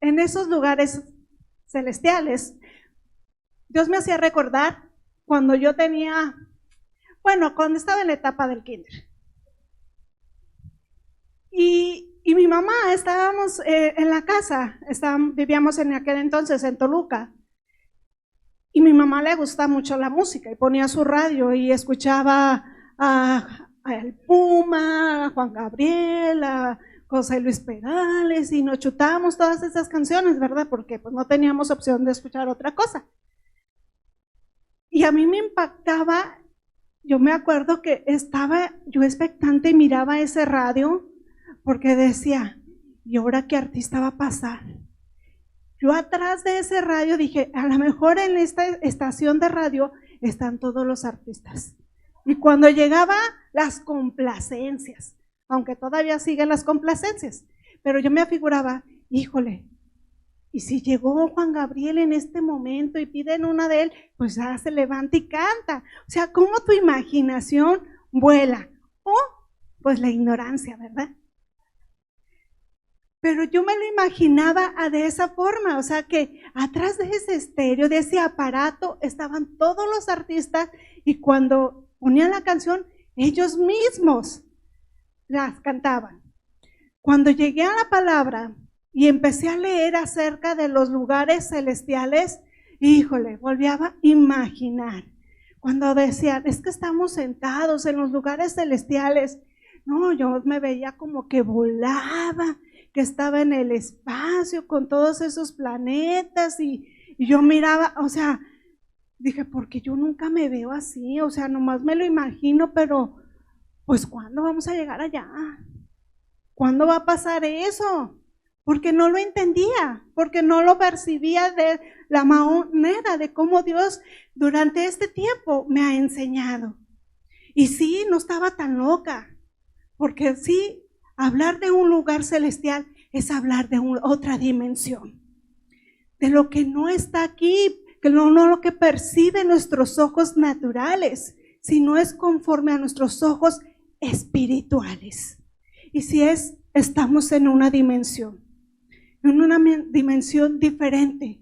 en esos lugares celestiales, Dios me hacía recordar cuando yo tenía, bueno, cuando estaba en la etapa del kinder. Y mi mamá, estábamos en la casa, vivíamos en aquel entonces en Toluca, y mi mamá le gusta mucho la música y ponía su radio y escuchaba a El Puma, a Juan Gabriel, a José Luis Perales, y nos chutábamos todas esas canciones, ¿verdad? Porque pues no teníamos opción de escuchar otra cosa. Y a mí me impactaba, yo me acuerdo que estaba yo expectante y miraba ese radio, porque decía, ¿y ahora qué artista va a pasar? Yo atrás de ese radio dije, a lo mejor en esta estación de radio están todos los artistas. Y cuando llegaba las complacencias, aunque todavía siguen las complacencias, pero yo me afiguraba, híjole, y si llegó Juan Gabriel en este momento y piden una de él, pues ya se levanta y canta. O sea, ¿cómo tu imaginación vuela? O pues la ignorancia, ¿verdad? Pero yo me lo imaginaba de esa forma, o sea que atrás de ese estéreo, de ese aparato, estaban todos los artistas y cuando ponían la canción, ellos mismos las cantaban. Cuando llegué a la palabra y empecé a leer acerca de los lugares celestiales, híjole, volví a imaginar. Cuando decían, es que estamos sentados en los lugares celestiales, no, yo me veía como que volaba, que estaba en el espacio con todos esos planetas y yo miraba, o sea, dije, porque yo nunca me veo así, o sea, nomás me lo imagino, pero pues ¿cuándo vamos a llegar allá? ¿Cuándo va a pasar eso? Porque no lo entendía, porque no lo percibía de la manera de cómo Dios durante este tiempo me ha enseñado. Y sí, no estaba tan loca, porque sí, hablar de un lugar celestial es hablar de otra dimensión, de lo que no está aquí, que no lo que percibe nuestros ojos naturales, sino es conforme a nuestros ojos espirituales. Y si estamos en una dimensión diferente.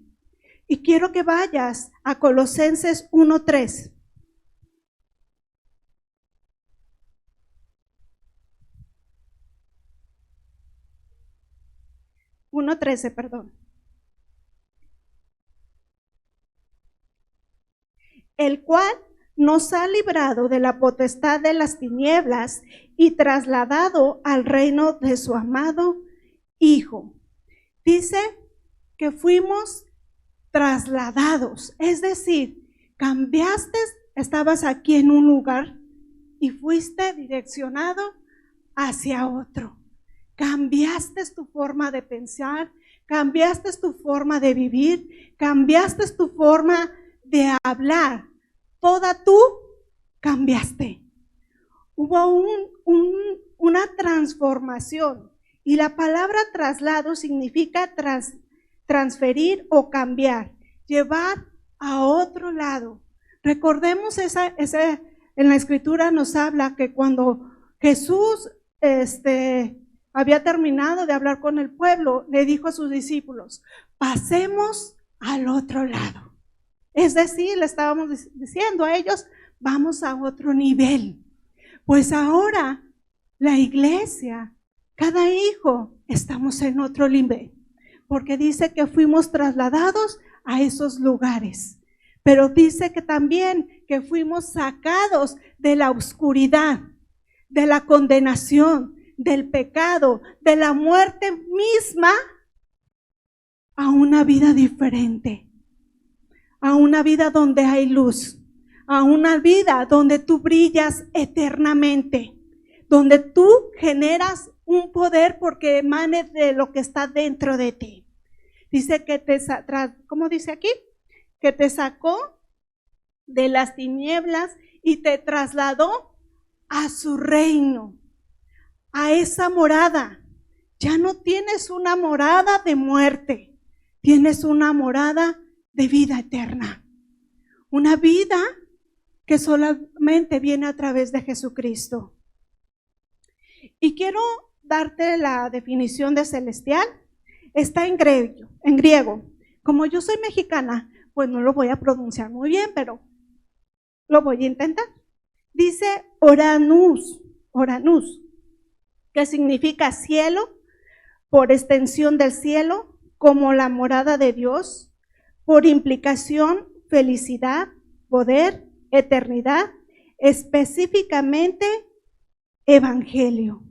Y quiero que vayas a Colosenses 1:3. 1:13, perdón. El cual nos ha librado de la potestad de las tinieblas y trasladado al reino de su amado Hijo. Dice que fuimos trasladados, es decir, cambiaste, estabas aquí en un lugar y fuiste direccionado hacia otro. Cambiaste tu forma de pensar, cambiaste tu forma de vivir, cambiaste tu forma de hablar. Toda tú cambiaste. Hubo una transformación y la palabra traslado significa transferir o cambiar, llevar a otro lado. Recordemos en la escritura nos habla que cuando Jesús había terminado de hablar con el pueblo, le dijo a sus discípulos, pasemos al otro lado. Es decir, le estábamos diciendo a ellos, vamos a otro nivel. Pues ahora la iglesia, cada hijo, estamos en otro nivel, porque dice que fuimos trasladados a esos lugares, pero dice que también que fuimos sacados de la oscuridad, de la condenación, del pecado, de la muerte misma, a una vida diferente, a una vida donde hay luz, a una vida donde tú brillas eternamente, donde tú generas un poder porque emane de lo que está dentro de ti. Dice que ¿cómo dice aquí? Que te sacó de las tinieblas y te trasladó a su reino, a esa morada. Ya no tienes una morada de muerte, tienes una morada de vida eterna. Una vida que solamente viene a través de Jesucristo. Y quiero darte la definición de celestial. está en griego. En griego. Como yo soy mexicana, pues no lo voy a pronunciar muy bien, pero lo voy a intentar. Dice Oranus, que significa cielo, por extensión del cielo, como la morada de Dios, por implicación, felicidad, poder, eternidad, específicamente evangelio.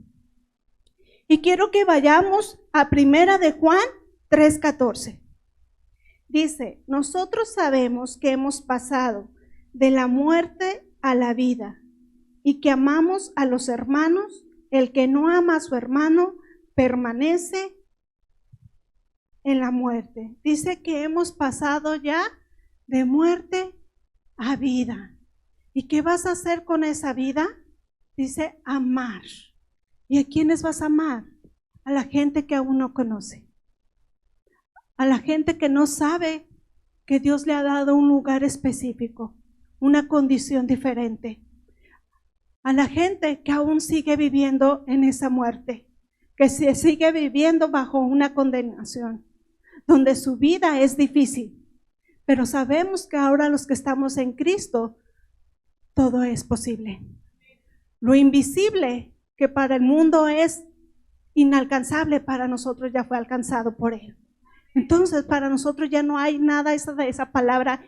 Y quiero que vayamos a 1 de Juan 3:14. Dice, nosotros sabemos que hemos pasado de la muerte a la vida y que amamos a los hermanos. El que no ama a su hermano permanece en la muerte. Dice que hemos pasado ya de muerte a vida. ¿Y qué vas a hacer con esa vida? Dice amar. ¿Y a quiénes vas a amar? A la gente que aún no conoce. A la gente que no sabe que Dios le ha dado un lugar específico, una condición diferente. A la gente que aún sigue viviendo en esa muerte, que se sigue viviendo bajo una condenación, donde su vida es difícil. Pero sabemos que ahora los que estamos en Cristo, todo es posible. Lo invisible que para el mundo es inalcanzable, para nosotros ya fue alcanzado por Él. Entonces, para nosotros ya no hay nada de esa palabra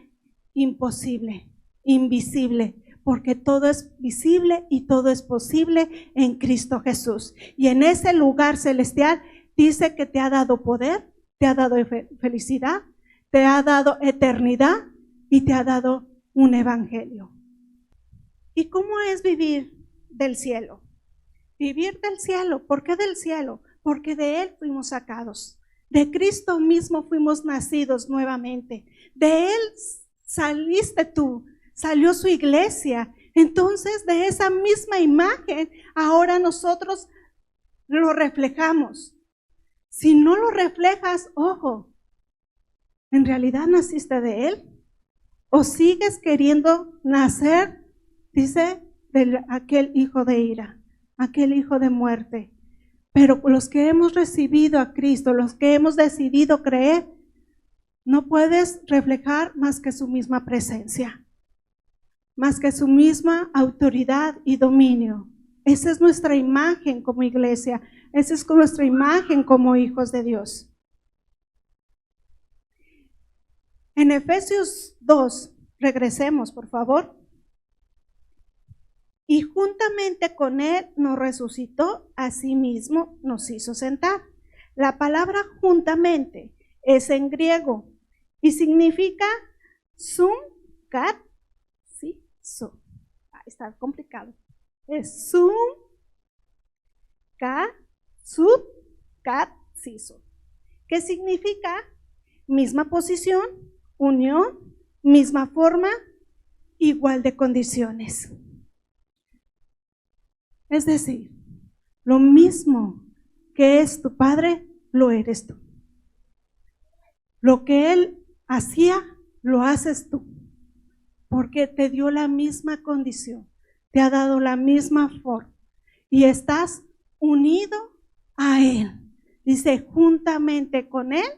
imposible, invisible, porque todo es visible y todo es posible en Cristo Jesús. Y en ese lugar celestial dice que te ha dado poder, te ha dado felicidad, te ha dado eternidad y te ha dado un evangelio. ¿Y cómo es vivir del cielo? Vivir del cielo. ¿Por qué del cielo? Porque de Él fuimos sacados. De Cristo mismo fuimos nacidos nuevamente. De Él saliste tú, salió su iglesia. Entonces, de esa misma imagen, ahora nosotros lo reflejamos. Si no lo reflejas, ojo, ¿en realidad naciste de Él? ¿O sigues queriendo nacer, dice, de aquel hijo de ira, aquel hijo de muerte? Pero los que hemos recibido a Cristo, los que hemos decidido creer, no puedes reflejar más que su misma presencia, más que su misma autoridad y dominio. Esa es nuestra imagen como iglesia, esa es nuestra imagen como hijos de Dios. En Efesios 2, regresemos por favor. Y juntamente con Él nos resucitó, asimismo nos hizo sentar. La palabra juntamente es en griego y significa sum, kat, sí, so. Está complicado. Es sum, kat, sub, kat, siso. ¿Qué significa? Misma posición, unión, misma forma, igual de condiciones. Es decir, lo mismo que es tu Padre, lo eres tú. Lo que Él hacía, lo haces tú. Porque te dio la misma condición, te ha dado la misma forma. Y estás unido a Él. Dice, juntamente con Él,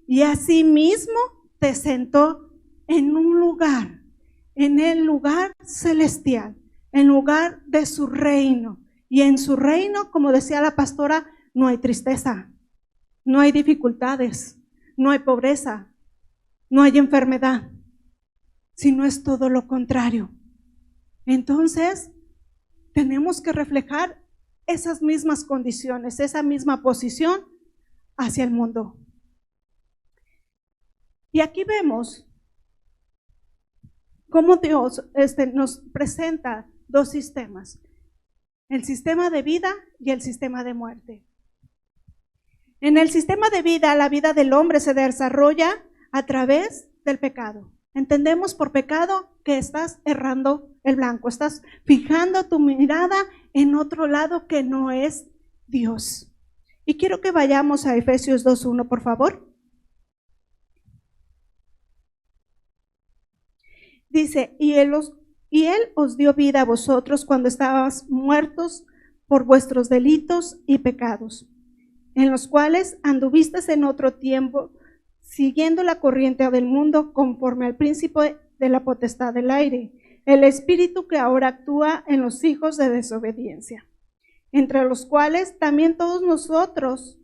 y asimismo te sentó en un lugar, en el lugar celestial, en lugar de su reino. Y en su reino, como decía la pastora, no hay tristeza, no hay dificultades, no hay pobreza, no hay enfermedad, sino es todo lo contrario. Entonces, tenemos que reflejar esas mismas condiciones, esa misma posición hacia el mundo. Y aquí vemos cómo Dios nos presenta dos sistemas, el sistema de vida y el sistema de muerte. En el sistema de vida, la vida del hombre se desarrolla a través del pecado. Entendemos por pecado que estás errando el blanco, estás fijando tu mirada en otro lado que no es Dios. Y quiero que vayamos a Efesios 2:1, por favor. Dice, y Él os dio vida a vosotros cuando estabais muertos por vuestros delitos y pecados, en los cuales anduviste en otro tiempo, siguiendo la corriente del mundo conforme al príncipe de la potestad del aire, el espíritu que ahora actúa en los hijos de desobediencia, entre los cuales también todos nosotros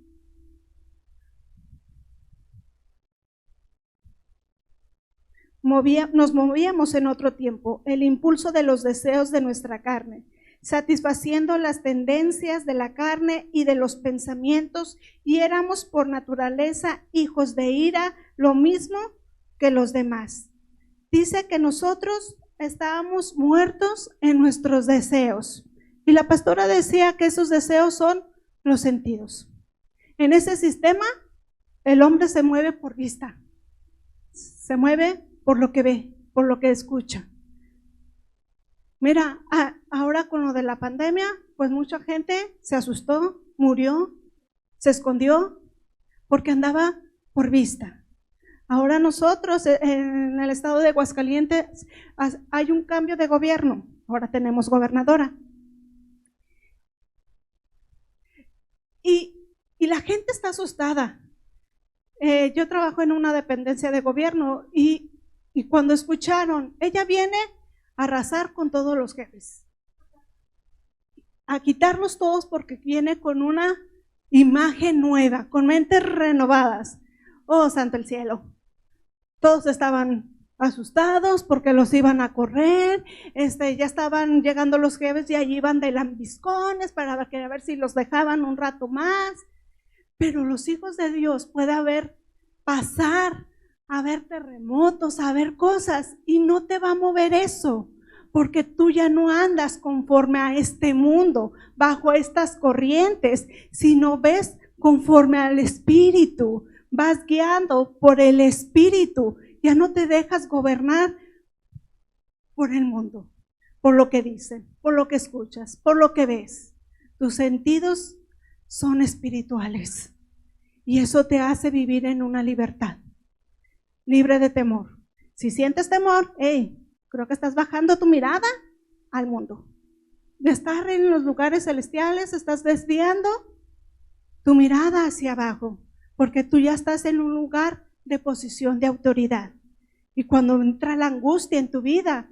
nos movíamos en otro tiempo, el impulso de los deseos de nuestra carne, satisfaciendo las tendencias de la carne y de los pensamientos, y éramos por naturaleza hijos de ira, lo mismo que los demás. Dice que nosotros estábamos muertos en nuestros deseos. Y la pastora decía que esos deseos son los sentidos. En ese sistema, el hombre se mueve por vista, se mueve por lo que ve, por lo que escucha. Mira, ahora con lo de la pandemia, pues mucha gente se asustó, murió, se escondió, porque andaba por vista. Ahora nosotros en el estado de Aguascalientes hay un cambio de gobierno, ahora tenemos gobernadora. Y la gente está asustada. Yo trabajo en una dependencia de gobierno y cuando escucharon, ella viene a arrasar con todos los jefes, a quitarlos todos porque viene con una imagen nueva, con mentes renovadas. Oh, santo el cielo. Todos estaban asustados porque los iban a correr, ya estaban llegando los jefes y allí iban de lambiscones para ver si los dejaban un rato más. Pero los hijos de Dios puede pasar, haber terremotos, haber cosas, y no te va a mover eso, porque tú ya no andas conforme a este mundo, bajo estas corrientes, sino ves conforme al Espíritu, vas guiando por el Espíritu, ya no te dejas gobernar por el mundo, por lo que dicen, por lo que escuchas, por lo que ves. Tus sentidos son espirituales y eso te hace vivir en una libertad, libre de temor. Si sientes temor, creo que estás bajando tu mirada al mundo. De estar en los lugares celestiales, estás desviando tu mirada hacia abajo, porque tú ya estás en un lugar de posición de autoridad. Y cuando entra la angustia en tu vida,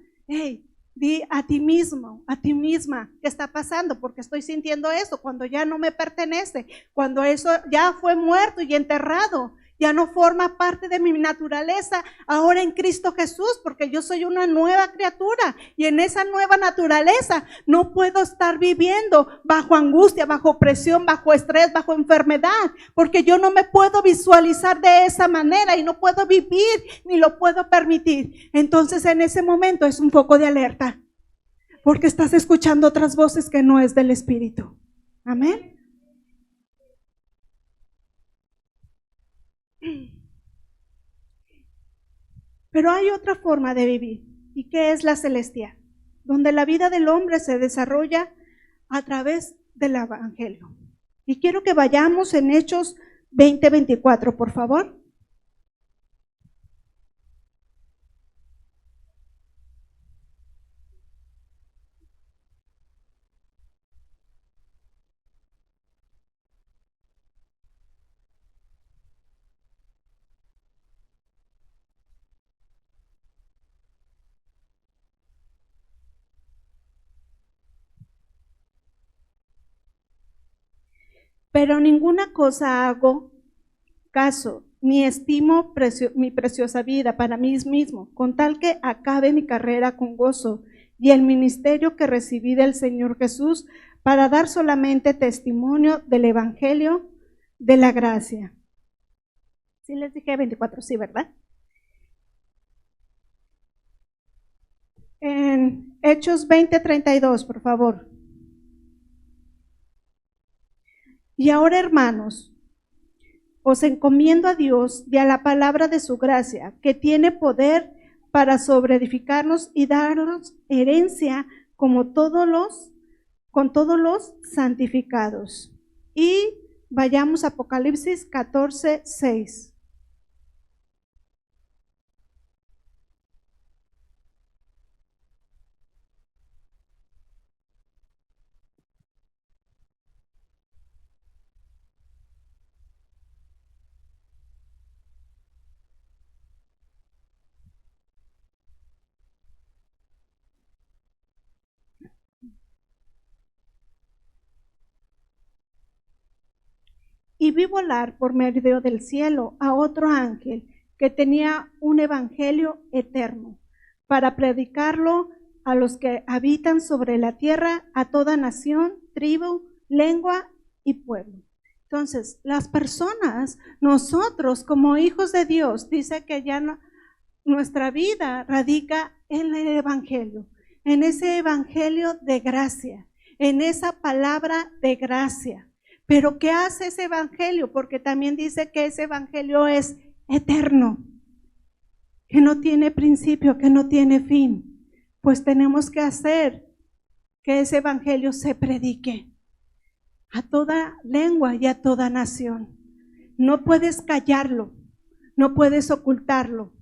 di a ti mismo, a ti misma, ¿qué está pasando? Porque estoy sintiendo eso, cuando ya no me pertenece, cuando eso ya fue muerto y enterrado, ya no forma parte de mi naturaleza ahora en Cristo Jesús, porque yo soy una nueva criatura y en esa nueva naturaleza no puedo estar viviendo bajo angustia, bajo presión, bajo estrés, bajo enfermedad, porque yo no me puedo visualizar de esa manera y no puedo vivir ni lo puedo permitir. Entonces en ese momento es un foco de alerta, porque estás escuchando otras voces que no es del Espíritu. Amén. Pero hay otra forma de vivir, y que es la celestial, donde la vida del hombre se desarrolla a través del Evangelio. Y quiero que vayamos en Hechos 20:24, por favor. Pero ninguna cosa hago caso, ni estimo mi preciosa vida para mí mismo, con tal que acabe mi carrera con gozo y el ministerio que recibí del Señor Jesús para dar solamente testimonio del Evangelio de la gracia. Sí les dije 24, sí, ¿verdad? En Hechos 20:32, por favor. Y ahora, hermanos, os encomiendo a Dios y a la palabra de su gracia, que tiene poder para sobreedificarnos y darnos herencia con todos los santificados. Y vayamos a Apocalipsis 14:6. vi volar por medio del cielo a otro ángel que tenía un evangelio eterno para predicarlo a los que habitan sobre la tierra, a toda nación, tribu, lengua y pueblo. Entonces, las personas, nosotros como hijos de Dios, dice que ya nuestra vida radica en el evangelio, en ese evangelio de gracia, en esa palabra de gracia. Pero ¿qué hace ese evangelio? Porque también dice que ese evangelio es eterno, que no tiene principio, que no tiene fin. Pues tenemos que hacer que ese evangelio se predique a toda lengua y a toda nación. No puedes callarlo, no puedes ocultarlo,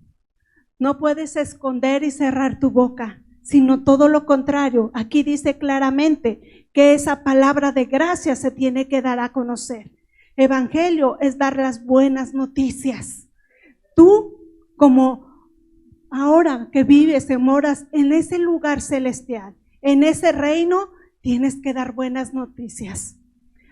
no puedes esconder y cerrar tu boca, sino todo lo contrario. Aquí dice claramente que esa palabra de gracia se tiene que dar a conocer. Evangelio es dar las buenas noticias. Tú, como ahora que vives y moras en ese lugar celestial, en ese reino, tienes que dar buenas noticias.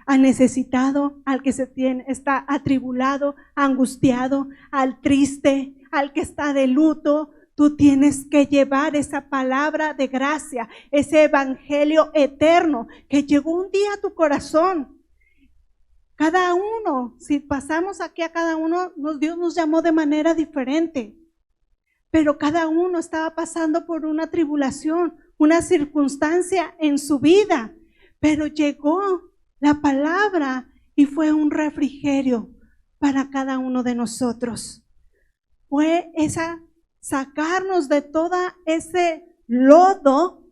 Al necesitado, al que está atribulado, angustiado, al triste, al que está de luto, tú tienes que llevar esa palabra de gracia, ese evangelio eterno que llegó un día a tu corazón. Cada uno, si pasamos aquí a cada uno, Dios nos llamó de manera diferente, pero cada uno estaba pasando por una tribulación, una circunstancia en su vida, pero llegó la palabra y fue un refrigerio para cada uno de nosotros. Fue sacarnos de todo ese lodo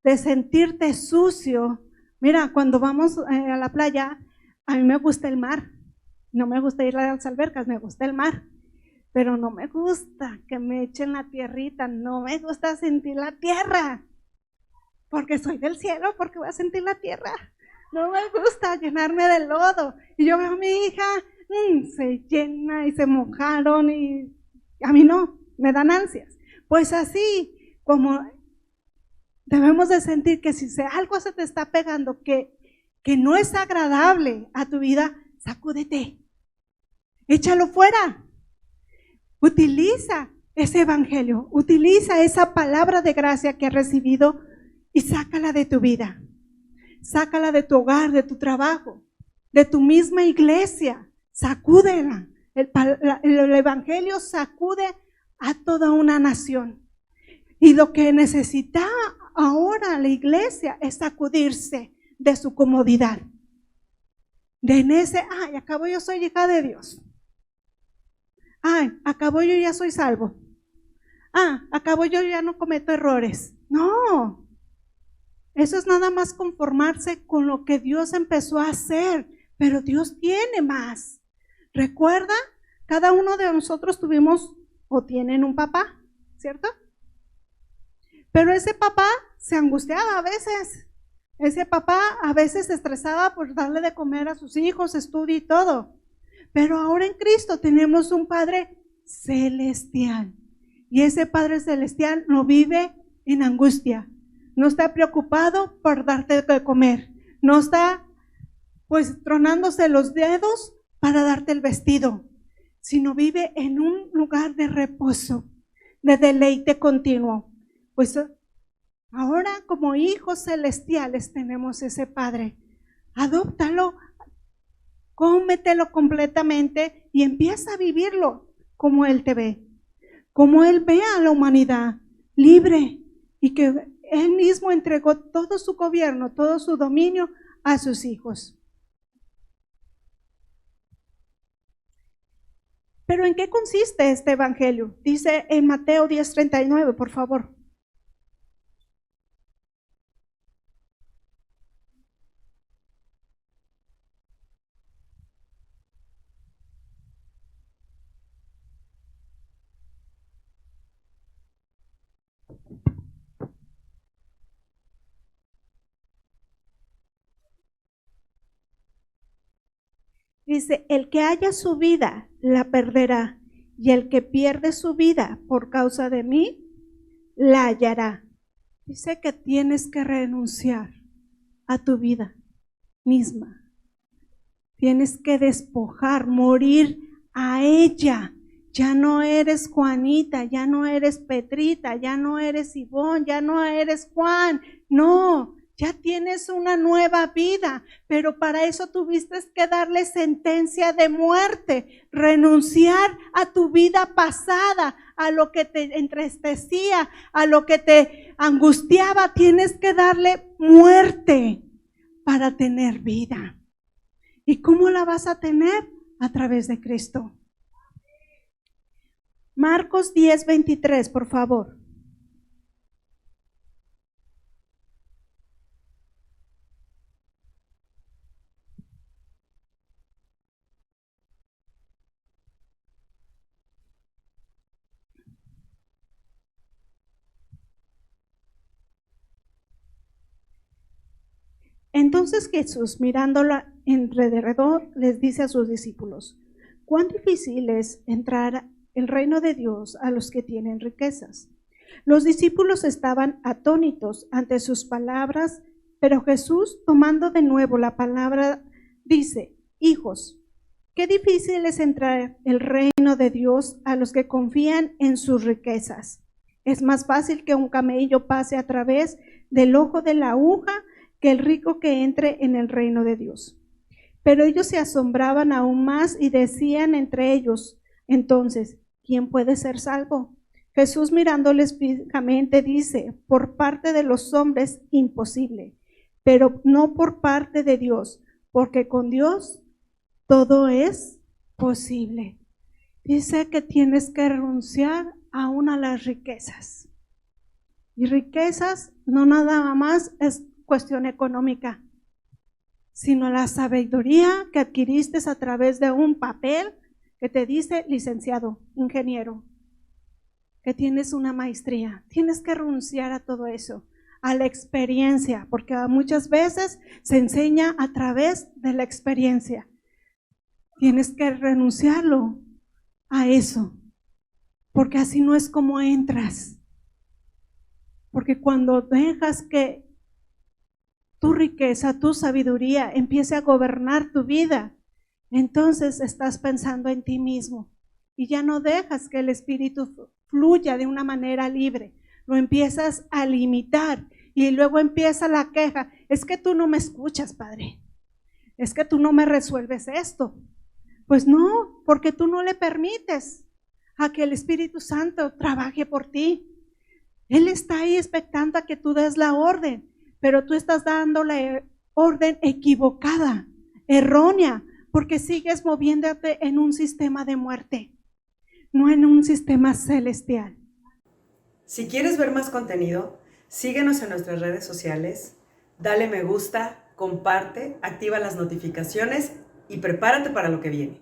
de sentirte sucio. Mira, cuando vamos a la playa, a mí me gusta el mar. No me gusta ir a las albercas, me gusta el mar. Pero no me gusta que me echen la tierrita, no me gusta sentir la tierra. Porque soy del cielo, porque voy a sentir la tierra. No me gusta llenarme de lodo. Y yo veo a mi hija, se llena y se mojaron y a mí no, me dan ansias. Pues así como debemos de sentir que si algo se te está pegando que no es agradable a tu vida, sacúdete, échalo fuera. Utiliza ese evangelio, utiliza esa palabra de gracia que has recibido y sácala de tu vida. Sácala de tu hogar, de tu trabajo, de tu misma iglesia. Sacúdela. El evangelio sacude a toda una nación. Y lo que necesita ahora la iglesia es sacudirse de su comodidad. Acabo yo soy hija de Dios. Acabo yo ya soy salvo. Acabo yo ya no cometo errores. No. Eso es nada más conformarse con lo que Dios empezó a hacer, pero Dios tiene más. Recuerda, cada uno de nosotros tuvimos o tienen un papá, ¿cierto? Pero ese papá se angustiaba a veces. Ese papá a veces se estresaba por darle de comer a sus hijos, estudio y todo. Pero ahora en Cristo tenemos un Padre celestial. Y ese Padre celestial no vive en angustia. No está preocupado por darte de comer. No está pues tronándose los dedos para darte el vestido, sino vive en un lugar de reposo, de deleite continuo. Pues ahora como hijos celestiales tenemos ese Padre. Adóptalo, cómetelo completamente y empieza a vivirlo como Él te ve. Como Él ve a la humanidad libre y que Él mismo entregó todo su gobierno, todo su dominio a sus hijos. Pero ¿en qué consiste este evangelio? Dice en Mateo 10:39, por favor. Dice, el que haya su vida, la perderá, y el que pierde su vida por causa de mí, la hallará. Dice que tienes que renunciar a tu vida misma. Tienes que despojar, morir a ella. Ya no eres Juanita, ya no eres Petrita, ya no eres Ivonne, ya no eres Juan. No, ya tienes una nueva vida, pero para eso tuviste que darle sentencia de muerte, renunciar a tu vida pasada, a lo que te entristecía, a lo que te angustiaba. Tienes que darle muerte para tener vida. ¿Y cómo la vas a tener? A través de Cristo. Marcos 10:23, por favor. Entonces Jesús, mirándola alrededor, les dice a sus discípulos: cuán difícil es entrar el reino de Dios a los que tienen riquezas. Los discípulos estaban atónitos ante sus palabras, pero Jesús, tomando de nuevo la palabra, dice: hijos, qué difícil es entrar el reino de Dios a los que confían en sus riquezas. Es más fácil que un camello pase a través del ojo de la aguja que el rico que entre en el reino de Dios. Pero ellos se asombraban aún más y decían entre ellos: entonces, ¿quién puede ser salvo? Jesús, mirándoles fijamente, dice: por parte de los hombres, imposible, pero no por parte de Dios, porque con Dios todo es posible. Dice que tienes que renunciar aún a las riquezas. Y riquezas no nada más es cuestión económica, sino la sabiduría que adquiriste a través de un papel que te dice licenciado, ingeniero, que tienes una maestría. Tienes que renunciar a todo eso, a la experiencia, porque muchas veces se enseña a través de la experiencia. Tienes que renunciarlo a eso, porque así no es como entras. Porque cuando dejas que tu riqueza, tu sabiduría empiece a gobernar tu vida, entonces estás pensando en ti mismo y ya no dejas que el Espíritu fluya de una manera libre. Lo empiezas a limitar y luego empieza la queja: es que tú no me escuchas, Padre, es que tú no me resuelves esto. Pues no, porque tú no le permites a que el Espíritu Santo trabaje por ti. Él está ahí expectando a que tú des la orden, pero tú estás dando la orden equivocada, errónea, porque sigues moviéndote en un sistema de muerte, no en un sistema celestial. Si quieres ver más contenido, síguenos en nuestras redes sociales, dale me gusta, comparte, activa las notificaciones y prepárate para lo que viene.